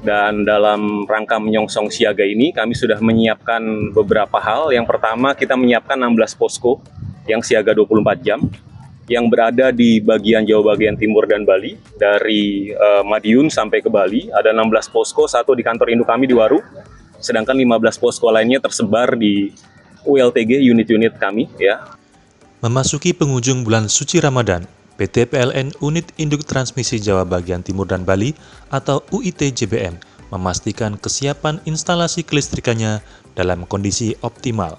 Dan dalam rangka menyongsong siaga ini, kami sudah menyiapkan beberapa hal. Yang pertama, kita menyiapkan 16 posko yang siaga 24 jam, yang berada di bagian Jawa bagian timur dan Bali. Dari Madiun sampai ke Bali, ada 16 posko, satu di kantor induk kami di Waru, sedangkan 15 posko lainnya tersebar di ULTG, unit-unit kami. Ya. Memasuki penghujung bulan suci Ramadan, PT PLN Unit Induk Transmisi Jawa Bagian Timur dan Bali atau UIT-JBM memastikan kesiapan instalasi kelistrikannya dalam kondisi optimal.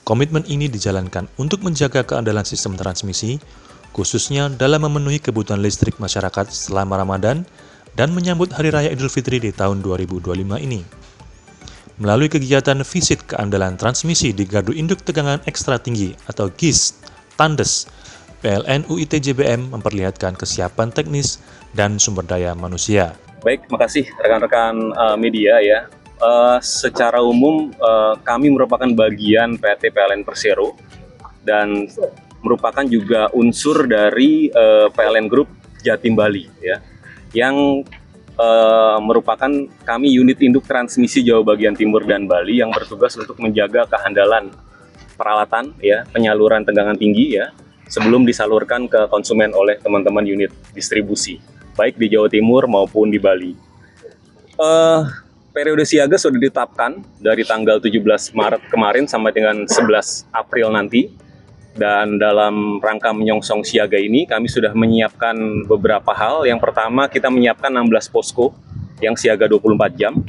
Komitmen ini dijalankan untuk menjaga keandalan sistem transmisi, khususnya dalam memenuhi kebutuhan listrik masyarakat selama Ramadan dan menyambut Hari Raya Idul Fitri di tahun 2025 ini. Melalui kegiatan visit keandalan transmisi di Gardu Induk Tegangan Ekstra Tinggi atau GIS, Tandes, PLN UIT-JBM memperlihatkan kesiapan teknis dan sumber daya manusia. Baik, makasih rekan-rekan media ya. Secara umum kami merupakan bagian PT PLN Persero dan merupakan juga unsur dari PLN Group Jatim Bali ya, yang merupakan kami unit induk transmisi Jawa bagian timur dan Bali yang bertugas untuk menjaga kehandalan peralatan ya, penyaluran tegangan tinggi ya, sebelum disalurkan ke konsumen oleh teman-teman unit distribusi, baik di Jawa Timur maupun di Bali. Periode siaga sudah ditetapkan dari tanggal 17 Maret kemarin sampai dengan 11 April nanti. Dan dalam rangka menyongsong siaga ini, kami sudah menyiapkan beberapa hal. Yang pertama, kita menyiapkan 16 posko yang siaga 24 jam,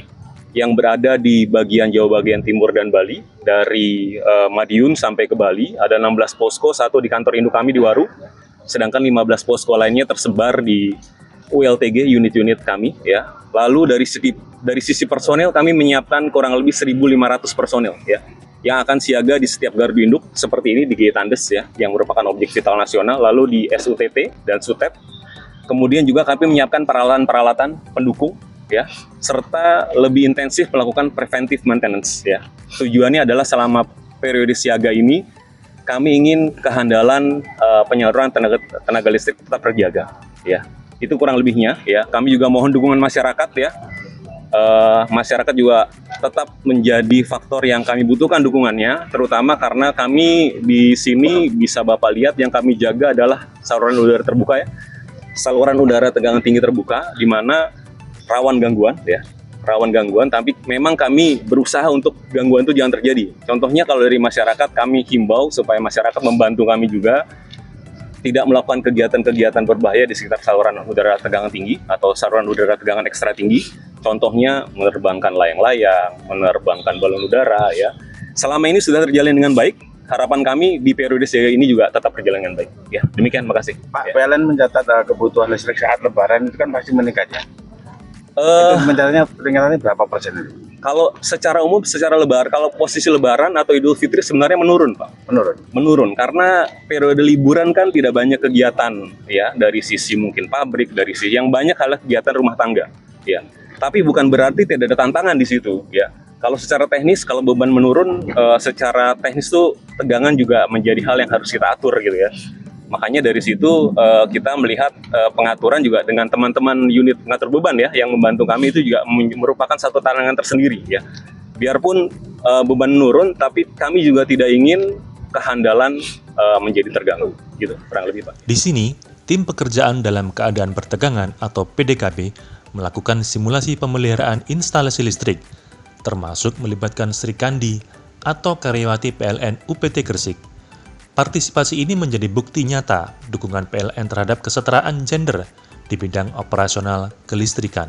yang berada di bagian Jawa bagian timur dan Bali. Dari Madiun sampai ke Bali, ada 16 posko, satu di kantor induk kami di Waru, sedangkan 15 posko lainnya tersebar di ULTG, unit-unit kami. Ya. Lalu dari sisi personel, kami menyiapkan kurang lebih 1.500 personel ya, yang akan siaga di setiap gardu induk seperti ini di GI Tandes ya, yang merupakan objek vital nasional, lalu di SUTT dan SUTEP. Kemudian juga kami menyiapkan peralatan-peralatan pendukung ya, serta lebih intensif melakukan preventive maintenance ya. Tujuannya adalah selama periode siaga ini kami ingin kehandalan penyaluran tenaga listrik tetap terjaga ya. Itu kurang lebihnya ya. Kami juga mohon dukungan masyarakat ya. Masyarakat juga tetap menjadi faktor yang kami butuhkan dukungannya, terutama karena kami di sini bisa Bapak lihat yang kami jaga adalah saluran udara terbuka ya, saluran udara tegangan tinggi terbuka, di mana rawan gangguan ya, rawan gangguan. Tapi memang kami berusaha untuk gangguan itu jangan terjadi. Contohnya kalau dari masyarakat, kami himbau supaya masyarakat membantu kami juga tidak melakukan kegiatan-kegiatan berbahaya di sekitar saluran udara tegangan tinggi atau saluran udara tegangan ekstra tinggi. Contohnya menerbangkan layang-layang, menerbangkan balon udara ya. Selama ini sudah terjalin dengan baik. Harapan kami di periode siaga ini juga tetap berjalan dengan baik. Ya, demikian, makasih. Pak, ya. PLN mencatat kebutuhan listrik saat Lebaran itu kan pasti meningkat ya. Itu peningkatannya berapa persen itu? Kalau secara umum, secara lebaran, kalau posisi Lebaran atau Idul Fitri sebenarnya menurun, Pak. Menurun karena periode liburan kan tidak banyak kegiatan ya, dari sisi mungkin pabrik, dari sisi yang banyak adalah kegiatan rumah tangga ya. Tapi bukan berarti tidak ada tantangan di situ ya. Kalau secara teknis, kalau beban menurun, secara teknis tuh tegangan juga menjadi hal yang harus kita atur gitu ya. Makanya dari situ kita melihat pengaturan juga dengan teman-teman unit pengatur beban ya, yang membantu kami itu juga merupakan satu tantangan tersendiri ya. Biarpun beban menurun, tapi kami juga tidak ingin kehandalan menjadi terganggu gitu, kurang lebih Pak. Di sini, tim pekerjaan dalam keadaan pertegangan atau PDKB melakukan simulasi pemeliharaan instalasi listrik, termasuk melibatkan Sri Kandi atau karyawati PLN UPT Gresik. Partisipasi ini menjadi bukti nyata dukungan PLN terhadap kesetaraan gender di bidang operasional kelistrikan.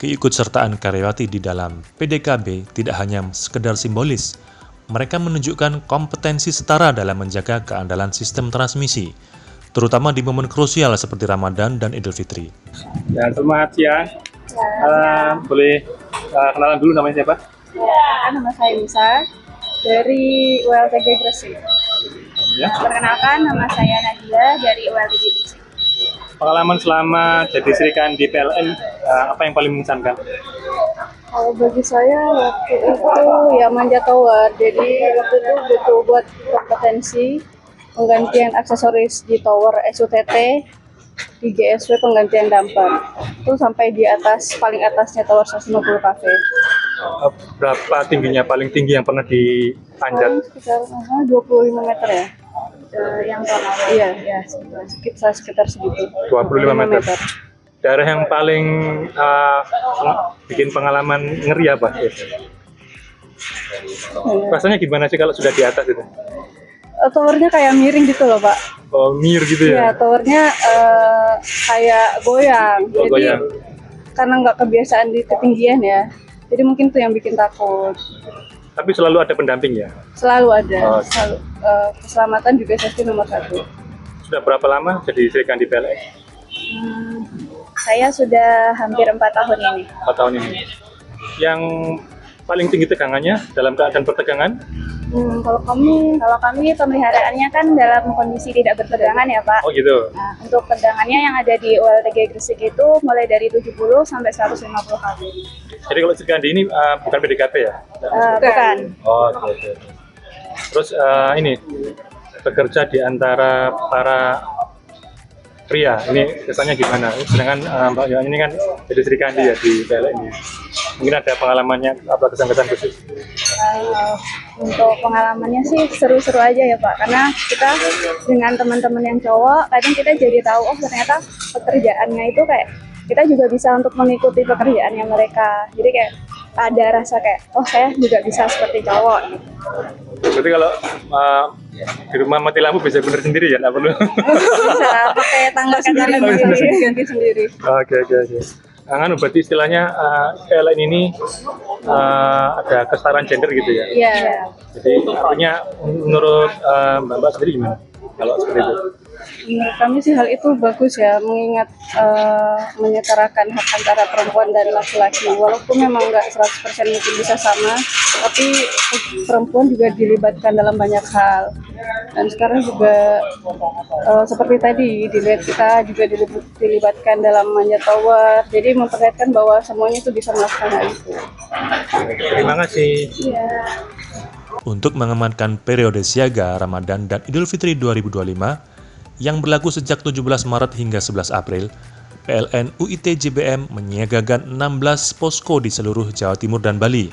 Keikutsertaan karyawati di dalam PDKB tidak hanya sekedar simbolis, mereka menunjukkan kompetensi setara dalam menjaga keandalan sistem transmisi, terutama di momen krusial seperti Ramadan dan Idul Fitri. Ya, selamat siang. Boleh kenalan dulu, namanya siapa? Ya, nama saya Musa dari ULTG Gresik. Ya. Perkenalkan, nama saya Nadia dari ULTG Gresik. Pengalaman selama jadi Sri Kandi di PLN, apa yang paling mengesankan? Kalau bagi saya waktu itu ya manja tower, jadi waktu itu butuh buat kompetensi penggantian aksesoris di tower SUTT di GSW penggantian damper. Itu sampai di atas, paling atasnya tower 150 kafe. Berapa tingginya paling tinggi yang pernah Paling dipanjat? sekitar 25 meter ya. Yang tower. Iya, ya, sekitar segitu. 25 meter. Daerah yang paling bikin pengalaman ngeri apa? Rasanya gimana sih kalau sudah di atas itu? Towernya kayak miring gitu loh, Pak. Oh, mir gitu Iya, ya? towernya kayak goyang. Oh, Jadi goyang. karena nggak kebiasaan di ketinggian ya, jadi mungkin itu yang bikin takut. Tapi selalu ada pendamping ya? Selalu ada, Oh. selalu, keselamatan juga safety nomor 1. Sudah berapa lama jadi serikan di PLN? Saya sudah hampir 4 tahun ini. 4 tahun ini. Yang paling tinggi tegangannya dalam keadaan pertegangan? Kalau kami pemeliharaannya kan dalam kondisi tidak bertegangan ya, Pak. Oh gitu. Nah, untuk tegangannya yang ada di ULTG Gresik itu mulai dari 70 sampai 150 kV. Jadi kalau serikan di ini bukan PDKP ya? Bukan. Oh, oke. Terus ini bekerja di antara para pria, ini kesannya gimana? Sedangkan Mbak Yohan ini kan jadi Sri Kandi ya di PLN ini. Mungkin ada pengalamannya apa kesan-kesan khusus? Untuk pengalamannya sih seru-seru aja ya Pak, karena kita dengan teman-teman yang cowok, kadang kita jadi tahu oh ternyata pekerjaannya itu kayak kita juga bisa untuk mengikuti pekerjaannya mereka. Jadi kayak ada rasa kayak oh saya juga bisa seperti cowok. Berarti kalau di rumah mati lampu bisa bener sendiri ya, nggak perlu? Bisa pakai tangga sendiri, ganti sendiri. Oke. Kan berarti istilahnya PLN ini ada kesetaraan gender gitu ya? Iya. Jadi artinya menurut Mbak sendiri gimana kalau seperti itu? Menurut kami sih hal itu bagus ya, mengingat menyetarakan hak antara perempuan dan laki-laki. Walaupun memang nggak 100% mungkin bisa sama, tapi perempuan juga dilibatkan dalam banyak hal. Dan sekarang juga seperti tadi, dilihat kita juga dilibatkan dalam manjat tower. Jadi memperlihatkan bahwa semuanya itu bisa melakukan hal itu. Terima kasih. Iya. Untuk mengamankan periode siaga Ramadan dan Idul Fitri 2025 yang berlaku sejak 17 Maret hingga 11 April, PLN UIT JBM menyiagakan 16 posko di seluruh Jawa Timur dan Bali.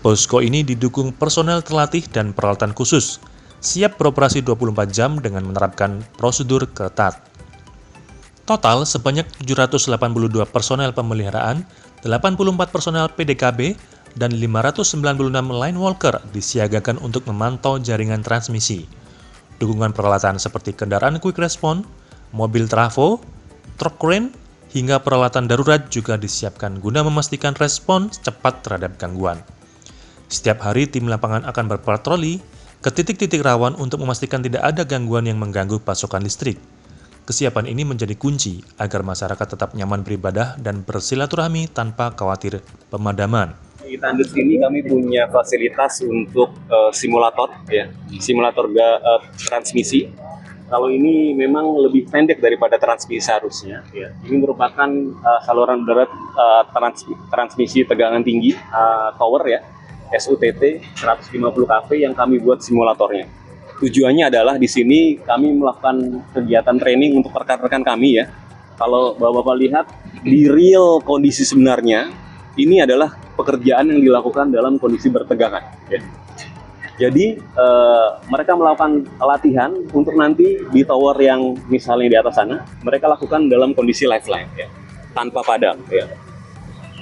Posko ini didukung personel terlatih dan peralatan khusus, siap beroperasi 24 jam dengan menerapkan prosedur ketat. Total sebanyak 782 personel pemeliharaan, 84 personel PDKB, dan 596 line walker disiagakan untuk memantau jaringan transmisi. Dukungan peralatan seperti kendaraan quick response, mobil trafo, truk crane, hingga peralatan darurat juga disiapkan guna memastikan respon cepat terhadap gangguan. Setiap hari tim lapangan akan berpatroli ke titik-titik rawan untuk memastikan tidak ada gangguan yang mengganggu pasokan listrik. Kesiapan ini menjadi kunci agar masyarakat tetap nyaman beribadah dan bersilaturahmi tanpa khawatir pemadaman. Di Tandus ini kami punya fasilitas untuk simulator, ya, simulator transmisi. Kalau ini memang lebih pendek daripada transmisi seharusnya. Ya. Ini merupakan saluran udara transmisi tegangan tinggi tower ya, SUTT 150 kV yang kami buat simulatornya. Tujuannya adalah di sini kami melakukan kegiatan training untuk rekan-rekan kami ya. Kalau Bapak-Bapak lihat di real kondisi sebenarnya, ini adalah pekerjaan yang dilakukan dalam kondisi bertegangan. Ya. Jadi mereka melakukan latihan untuk nanti di tower yang misalnya di atas sana, mereka lakukan dalam kondisi lifeline, ya, tanpa padam. Ya.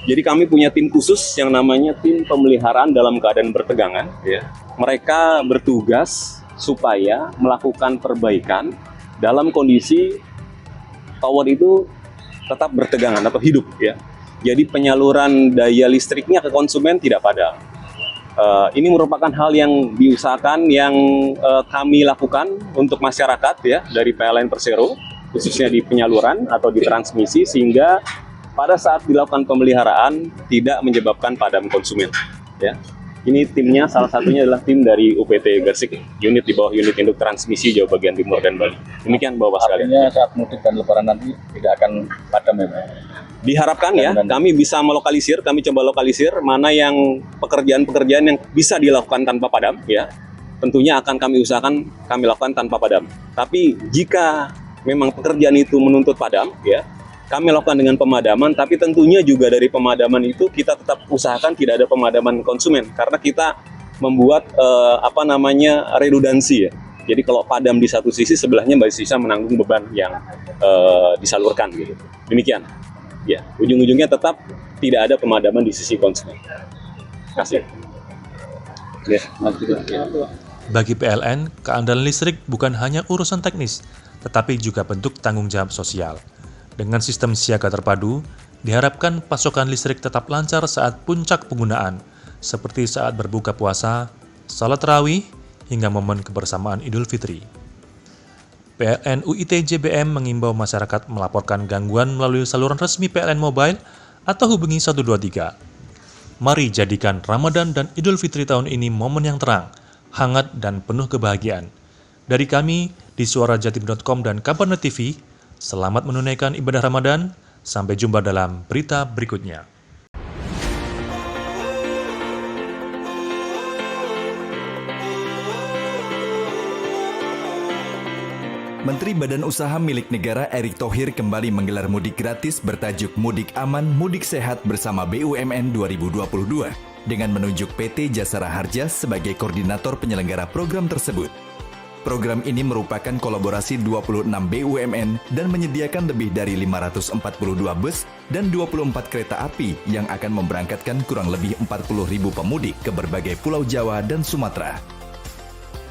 Jadi kami punya tim khusus yang namanya tim pemeliharaan dalam keadaan bertegangan. Ya. Mereka bertugas supaya melakukan perbaikan dalam kondisi tower itu tetap bertegangan atau hidup. Ya. Jadi penyaluran daya listriknya ke konsumen tidak padam. Ini merupakan hal yang diusahakan, yang kami lakukan untuk masyarakat ya dari PLN Persero, khususnya di penyaluran atau di transmisi, sehingga pada saat dilakukan pemeliharaan tidak menyebabkan padam konsumen. Ya. Ini timnya salah satunya adalah tim dari UPT Gresik, unit di bawah unit induk transmisi Jawa bagian Timur dan Bali. Demikian Bapak sekalian. Artinya saat mudik dan lebaran nanti tidak akan padam ya Pak? Diharapkan ya, kami bisa melokalisir, kami coba lokalisir mana yang pekerjaan-pekerjaan yang bisa dilakukan tanpa padam ya. Tentunya akan kami usahakan kami lakukan tanpa padam. Tapi jika memang pekerjaan itu menuntut padam, ya, kami lakukan dengan pemadaman, tapi tentunya juga dari pemadaman itu kita tetap usahakan tidak ada pemadaman konsumen, karena kita membuat redundansi, ya. Jadi kalau padam di satu sisi, sebelahnya Mbak Sisa menanggung beban yang disalurkan, gitu. Demikian. Ya, ujung-ujungnya tetap tidak ada pemadaman di sisi konsumen. Terima kasih. Ya. Bagi PLN, keandalan listrik bukan hanya urusan teknis, tetapi juga bentuk tanggung jawab sosial. Dengan sistem siaga terpadu, diharapkan pasokan listrik tetap lancar saat puncak penggunaan, seperti saat berbuka puasa, salat tarawih, hingga momen kebersamaan Idul Fitri. PLN UIT JBM mengimbau masyarakat melaporkan gangguan melalui saluran resmi PLN Mobile atau hubungi 123. Mari jadikan Ramadan dan Idul Fitri tahun ini momen yang terang, hangat, dan penuh kebahagiaan. Dari kami di suarajatim.com dan Kabarnet TV, selamat menunaikan ibadah Ramadan. Sampai jumpa dalam berita berikutnya. Menteri Badan Usaha Milik Negara Erick Thohir kembali menggelar mudik gratis bertajuk Mudik Aman, Mudik Sehat bersama BUMN 2022 dengan menunjuk PT Jasara Harja sebagai koordinator penyelenggara program tersebut. Program ini merupakan kolaborasi 26 BUMN dan menyediakan lebih dari 542 bus dan 24 kereta api yang akan memberangkatkan kurang lebih 40.000 pemudik ke berbagai pulau Jawa dan Sumatera.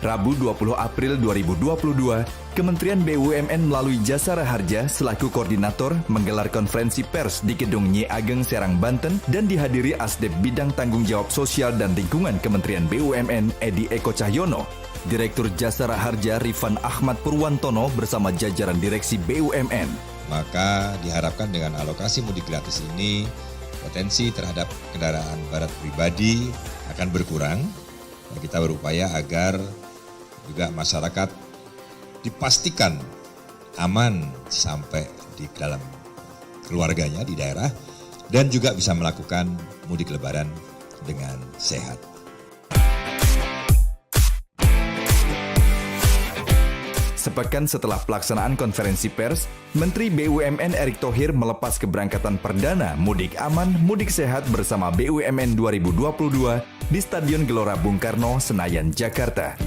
Rabu 20 April 2022, Kementerian BUMN melalui Jasara Harja selaku koordinator menggelar konferensi pers di Gedung Nyi Ageng Serang, Banten dan dihadiri Asdep Bidang Tanggung Jawab Sosial dan Lingkungan Kementerian BUMN Edi Eko Cahyono, Direktur Jasara Harja Rifan Ahmad Purwantono bersama jajaran direksi BUMN. Maka diharapkan dengan alokasi mudik gratis ini, potensi terhadap kendaraan barat pribadi akan berkurang. Dan kita berupaya agar juga masyarakat dipastikan aman sampai di dalam keluarganya di daerah dan juga bisa melakukan mudik lebaran dengan sehat. Sepekan setelah pelaksanaan konferensi pers, Menteri BUMN Erick Thohir melepas keberangkatan perdana Mudik Aman, Mudik Sehat bersama BUMN 2022 di Stadion Gelora Bung Karno, Senayan, Jakarta.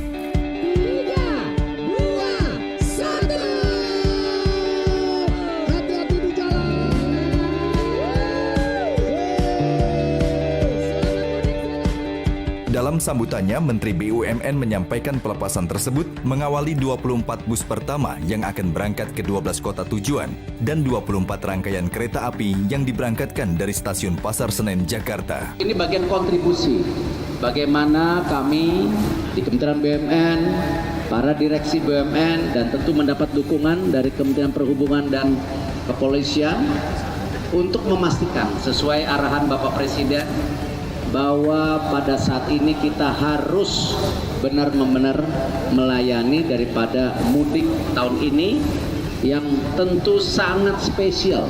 Dalam sambutannya, Menteri BUMN menyampaikan pelepasan tersebut mengawali 24 bus pertama yang akan berangkat ke 12 kota tujuan dan 24 rangkaian kereta api yang diberangkatkan dari Stasiun Pasar Senen, Jakarta. Ini bagian kontribusi bagaimana kami di Kementerian BUMN, para direksi BUMN, dan tentu mendapat dukungan dari Kementerian Perhubungan dan Kepolisian untuk memastikan sesuai arahan Bapak Presiden bahwa pada saat ini kita harus benar-benar melayani daripada mudik tahun ini yang tentu sangat spesial.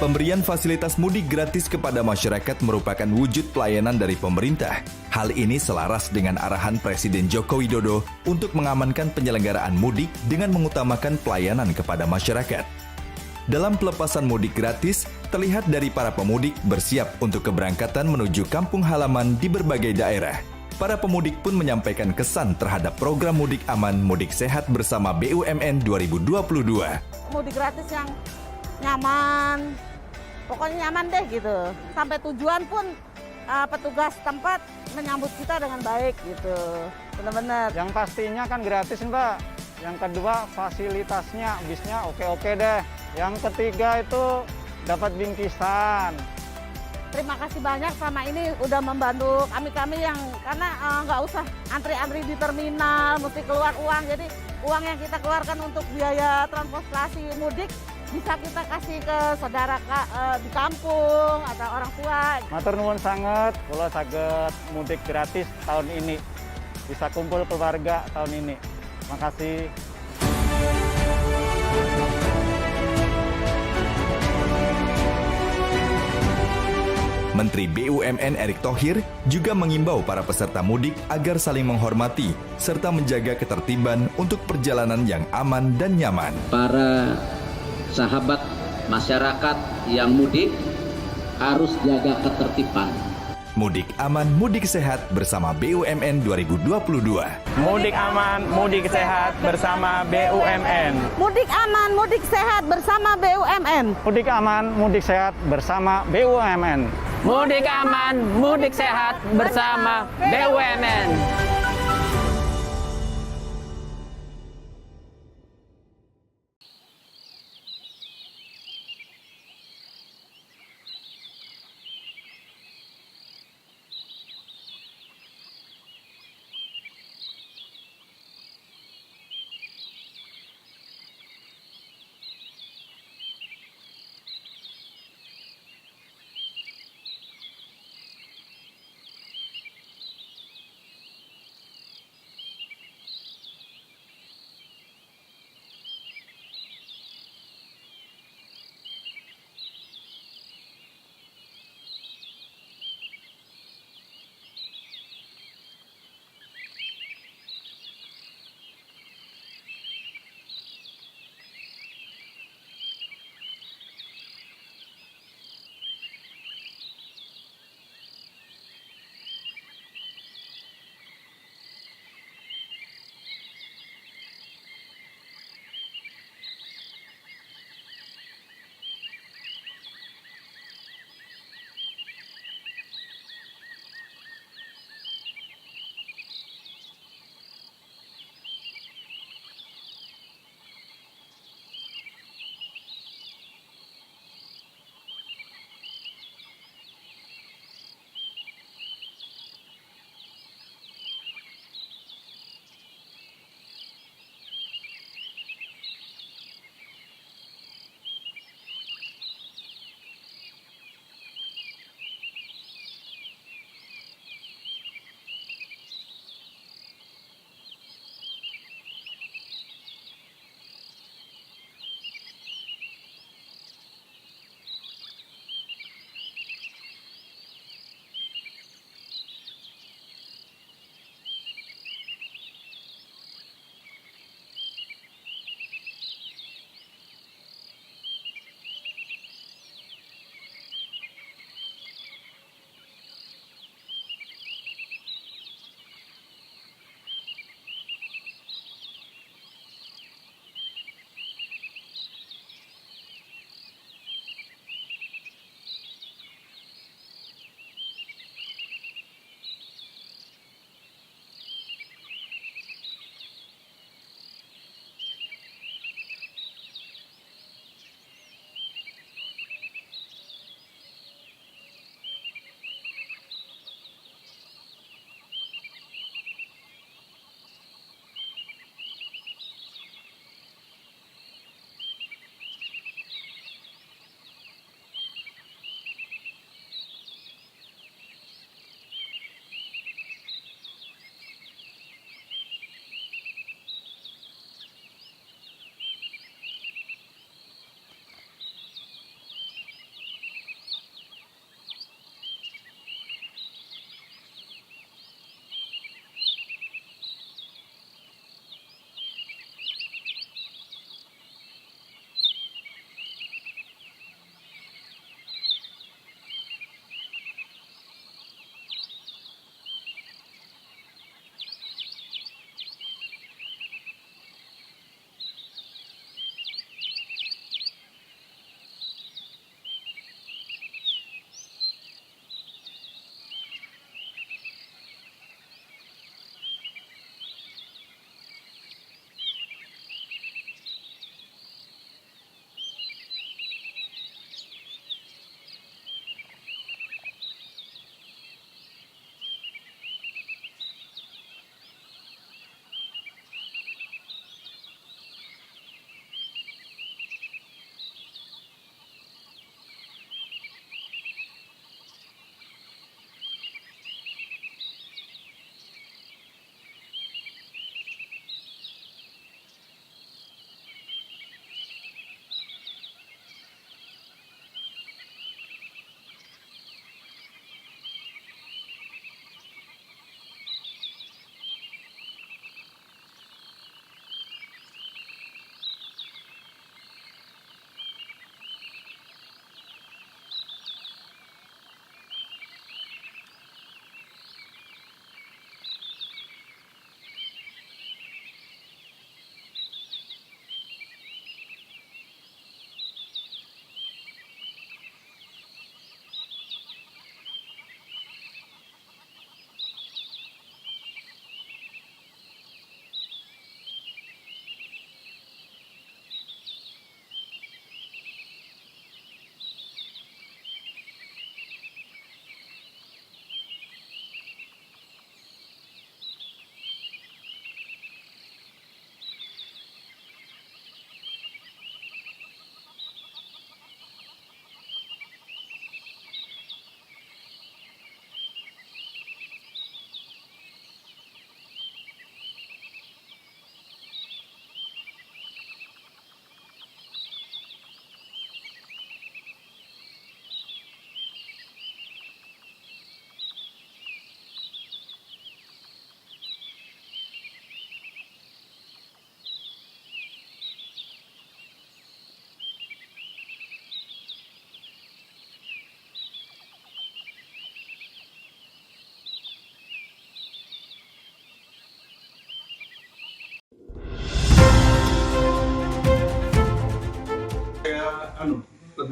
Pemberian fasilitas mudik gratis kepada masyarakat merupakan wujud pelayanan dari pemerintah. Hal ini selaras dengan arahan Presiden Joko Widodo untuk mengamankan penyelenggaraan mudik dengan mengutamakan pelayanan kepada masyarakat. Dalam pelepasan mudik gratis, terlihat dari para pemudik bersiap untuk keberangkatan menuju kampung halaman di berbagai daerah. Para pemudik pun menyampaikan kesan terhadap program Mudik Aman, Mudik Sehat bersama BUMN 2022. Mudik gratis yang nyaman, pokoknya nyaman deh gitu. Sampai tujuan pun petugas tempat menyambut kita dengan baik gitu. Benar-benar. Yang pastinya kan gratis Mbak. Yang kedua fasilitasnya, bisnya oke-oke deh. Yang ketiga itu dapat bingkisan. Terima kasih banyak sama ini udah membantu kami yang karena nggak usah antri-antri di terminal, mesti keluar uang. Jadi uang yang kita keluarkan untuk biaya transportasi mudik bisa kita kasih ke saudara di kampung atau orang tua. Matur nuwun sangat, kula saged mudik gratis tahun ini. Bisa kumpul keluarga tahun ini. Makasih. Menteri BUMN Erick Thohir juga mengimbau para peserta mudik agar saling menghormati serta menjaga ketertiban untuk perjalanan yang aman dan nyaman. Para sahabat masyarakat yang mudik harus jaga ketertiban. Mudik aman, mudik sehat bersama BUMN 2022. Mudik aman, mudik sehat bersama BUMN. Mudik aman, mudik sehat bersama BUMN. Mudik aman, mudik sehat bersama BUMN. Mudik aman, mudik sehat bersama BUMN.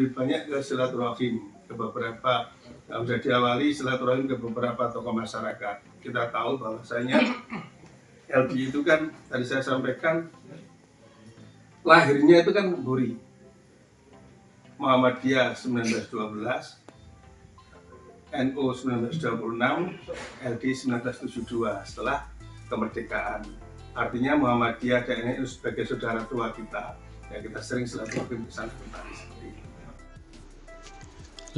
lebih banyak ke silaturahim, ke beberapa, sudah diawali silaturahim ke beberapa tokoh masyarakat. Kita tahu bahwasanya LD itu kan, tadi saya sampaikan, lahirnya itu kan Buri, Muhammadiyah 1912, NU 1926, LD 1972 setelah kemerdekaan. Artinya Muhammadiyah dan NU sebagai saudara tua kita, ya kita sering silaturahim ke sana kemari seperti itu.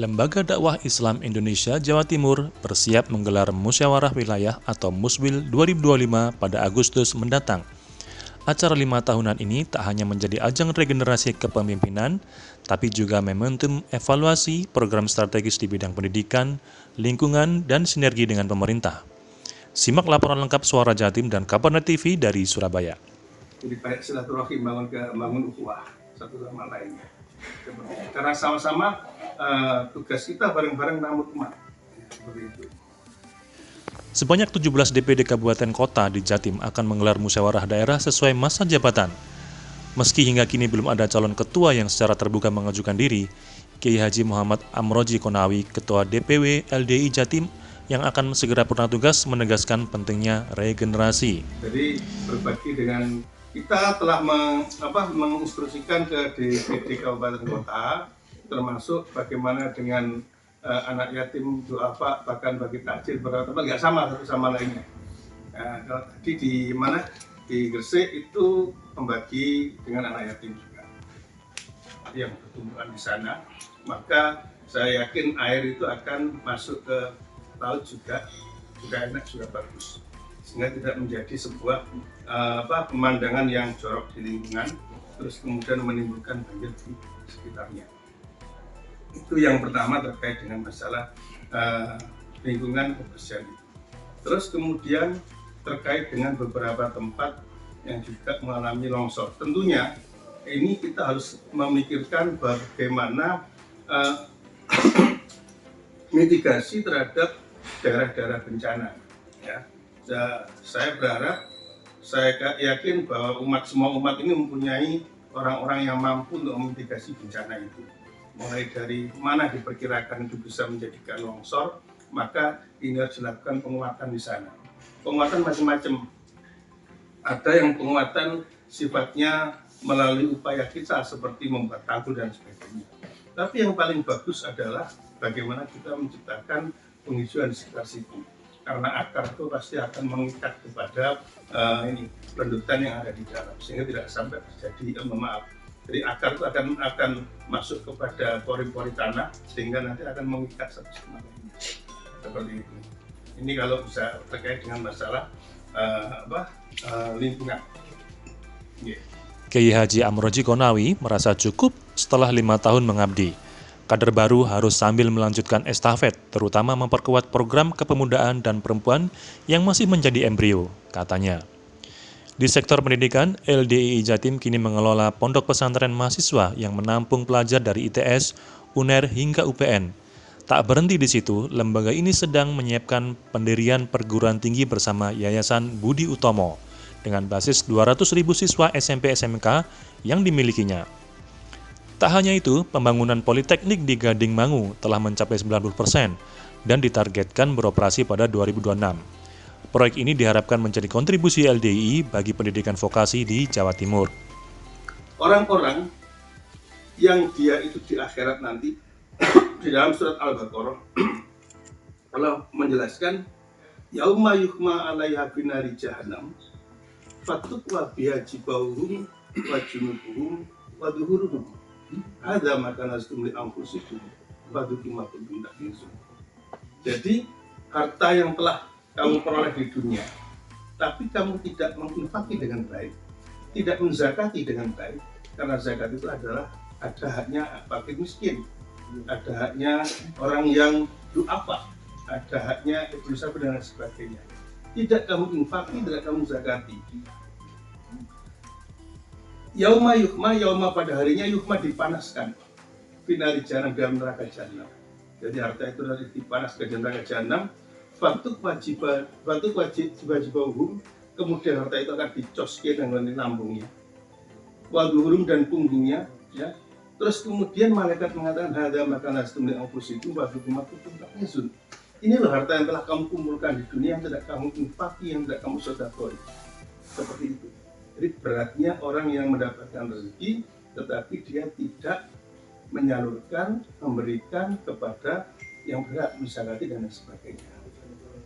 Lembaga Dakwah Islam Indonesia Jawa Timur bersiap menggelar Musyawarah Wilayah atau Muswil 2025 pada Agustus mendatang. Acara 5 tahunan ini tak hanya menjadi ajang regenerasi kepemimpinan, tapi juga momentum evaluasi program strategis di bidang pendidikan, lingkungan, dan sinergi dengan pemerintah. Simak laporan lengkap Suara Jatim dan Kabarnet TV dari Surabaya. Jadi banyak silaturahim, bangun ukhuwah satu sama lainnya. Karena sama-sama tugas kita bareng-bareng namut umat. Seperti itu. Sebanyak 17 DPD Kabupaten Kota di Jatim akan menggelar musyawarah daerah sesuai masa jabatan. Meski hingga kini belum ada calon ketua yang secara terbuka mengajukan diri, Kiai Haji Muhammad Amroji Konawi, Ketua DPW LDI Jatim, yang akan segera purna tugas menegaskan pentingnya regenerasi. Jadi berbagi dengan kita telah menginstruksikan ke DPD Kabupaten Kota, termasuk bagaimana dengan anak yatim duafa, bahkan bagi takjil beberapa tempat nggak sama satu sama lainnya. Nah, kalau tadi di mana di Gresik itu membagi dengan anak yatim juga yang bertumbuhan di sana, maka saya yakin air itu akan masuk ke laut juga enak, juga bagus, sehingga tidak menjadi sebuah pemandangan yang jorok di lingkungan, terus kemudian menimbulkan banjir di sekitarnya. Itu yang pertama terkait dengan masalah lingkungan kebersihan itu. Terus kemudian terkait dengan beberapa tempat yang juga mengalami longsor. Tentunya ini kita harus memikirkan bagaimana mitigasi terhadap daerah-daerah bencana. Ya, saya berharap, saya yakin bahwa semua umat ini mempunyai orang-orang yang mampu untuk memitigasi bencana itu. Mulai dari mana diperkirakan itu bisa menjadikan longsor, maka ini harus dilakukan penguatan di sana. Penguatan macam-macam. Ada yang penguatan sifatnya melalui upaya kita seperti membuat tanggul dan sebagainya. Tapi yang paling bagus adalah bagaimana kita menciptakan penghijauan di sekitar situ. Karena akar itu pasti akan mengikat kepada pendudukan yang ada di dalam, sehingga tidak sampai terjadi jadi akar itu akan masuk kepada pori-pori tanah, sehingga nanti akan mengikat satu sama lain. Seperti itu. Ini kalau bisa terkait dengan masalah lingkungan. Yeah. Kiai Haji Amroji Konawi merasa cukup setelah 5 tahun mengabdi. Kader baru harus sambil melanjutkan estafet, terutama memperkuat program kepemudaan dan perempuan yang masih menjadi embrio, katanya. Di sektor pendidikan, LDII Jatim kini mengelola pondok pesantren mahasiswa yang menampung pelajar dari ITS, UNER hingga UPN. Tak berhenti di situ, lembaga ini sedang menyiapkan pendirian perguruan tinggi bersama Yayasan Budi Utomo dengan basis 200.000 siswa SMP-SMK yang dimilikinya. Tak hanya itu, pembangunan Politeknik di Gading Mangu telah mencapai 90% dan ditargetkan beroperasi pada 2026. Proyek ini diharapkan menjadi kontribusi LDII bagi pendidikan vokasi di Jawa Timur. Orang-orang yang dia itu di akhirat nanti, di dalam surat Al-Baqarah, Allah menjelaskan, Yauma yuhma alaiha binari jahannam, fatukwa biha jibauhum wa junubuhum wa duhuruhum. Ada makanan stumli angkusikum wa dukimakum bindak insun. Jadi, harta yang telah kamu peroleh di dunia, tapi kamu tidak menginfakkan dengan baik, tidak menzakati dengan baik, karena zakat itu adalah ada haknya fakir miskin, ada haknya orang yang du'afa, ada haknya ibnu sabil dan sebagainya. Tidak kamu infakkan, tidak kamu zakati. Yauma yuhma, yauma pada harinya yuhma dipanaskan, finari jahanam dalam neraka jahanam. Jadi harta itu harus dipanaskan di neraka jahanam. Batuk wajibahum, kemudian harta itu akan dicoskan dengan lambungnya, waduhurum dan punggungnya, ya. Terus kemudian malaikat mengatakan hadza ma kanastum li anfusikum wa fikum ma kuntum taknizun. Ini loh harta yang telah kamu kumpulkan di dunia, yang tidak kamu infaki, yang tidak kamu sedekahkan. Seperti itu. Jadi beratnya orang yang mendapatkan rezeki, tetapi dia tidak menyalurkan, memberikan kepada yang berat, misalnya dan sebagainya.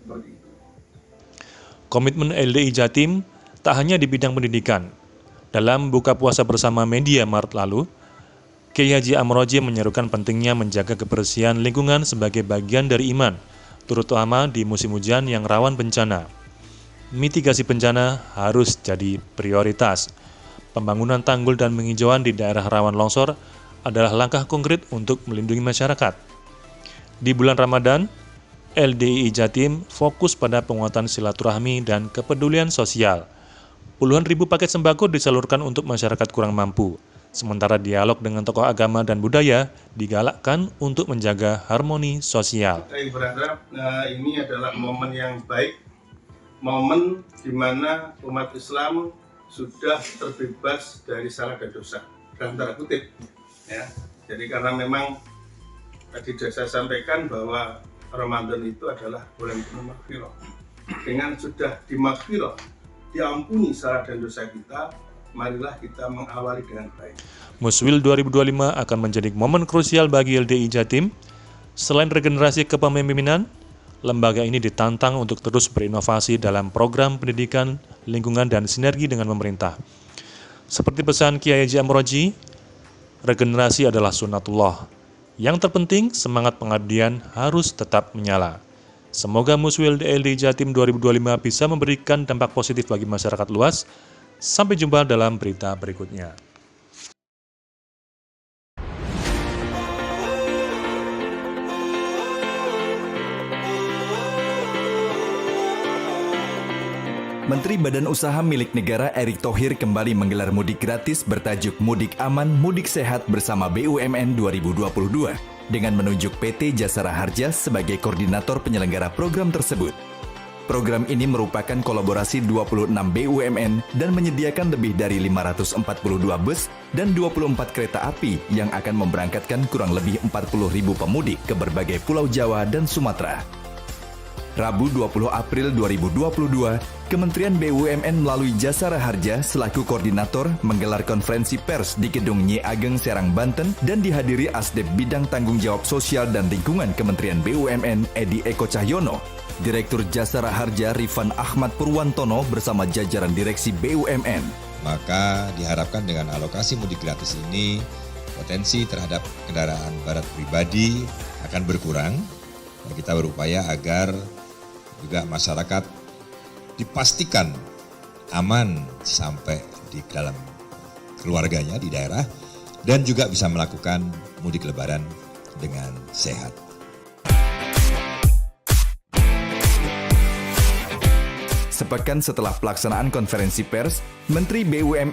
Seperti itu. Komitmen LDI Jatim tak hanya di bidang pendidikan. Dalam buka puasa bersama media Maret lalu, Kiai Haji Amroji menyerukan pentingnya menjaga kebersihan lingkungan sebagai bagian dari iman, terutama di musim hujan yang rawan bencana. Mitigasi bencana harus jadi prioritas. Pembangunan tanggul dan penghijauan di daerah rawan longsor adalah langkah konkret untuk melindungi masyarakat. Di bulan Ramadan, LDI Jatim fokus pada penguatan silaturahmi dan kepedulian sosial. Puluhan ribu paket sembako disalurkan untuk masyarakat kurang mampu. Sementara dialog dengan tokoh agama dan budaya digalakkan untuk menjaga harmoni sosial. Saya berharap ini adalah momen yang baik, momen di mana umat Islam sudah terbebas dari salah dan dosa, dalam tanda kutip. Ya. Jadi karena memang tadi saya sampaikan bahwa Ramadan itu adalah bulan penuh maghfirah. Dengan sudah dimaghfirah, diampuni salah dan dosa kita, marilah kita mengawali dengan baik. Muswil 2025 akan menjadi momen krusial bagi LDI Jatim. Selain regenerasi kepemimpinan, lembaga ini ditantang untuk terus berinovasi dalam program pendidikan, lingkungan, dan sinergi dengan pemerintah. Seperti pesan Kiai Haji Amroji, regenerasi adalah sunnatullah. Yang terpenting, semangat pengabdian harus tetap menyala. Semoga Muswil LDI Jatim 2025 bisa memberikan dampak positif bagi masyarakat luas. Sampai jumpa dalam berita berikutnya. Menteri Badan Usaha Milik Negara Erick Thohir kembali menggelar mudik gratis bertajuk Mudik Aman, Mudik Sehat bersama BUMN 2022 dengan menunjuk PT Jasara Harja sebagai koordinator penyelenggara program tersebut. Program ini merupakan kolaborasi 26 BUMN dan menyediakan lebih dari 542 bus dan 24 kereta api yang akan memberangkatkan kurang lebih 40.000 pemudik ke berbagai pulau Jawa dan Sumatera. Rabu 20 April 2022, Kementerian BUMN melalui Jasara Harja selaku koordinator menggelar konferensi pers di Gedung Nyi Ageng Serang, Banten dan dihadiri Asdep Bidang Tanggung Jawab Sosial dan Lingkungan Kementerian BUMN Edi Eko Cahyono, Direktur Jasara Harja Rifan Ahmad Purwantono bersama jajaran direksi BUMN. Maka diharapkan dengan alokasi mudik gratis ini, potensi terhadap kendaraan barat pribadi akan berkurang. Dan kita berupaya agar juga masyarakat dipastikan aman sampai di dalam keluarganya di daerah dan juga bisa melakukan mudik lebaran dengan sehat. Sepekan setelah pelaksanaan konferensi pers, Menteri BUMN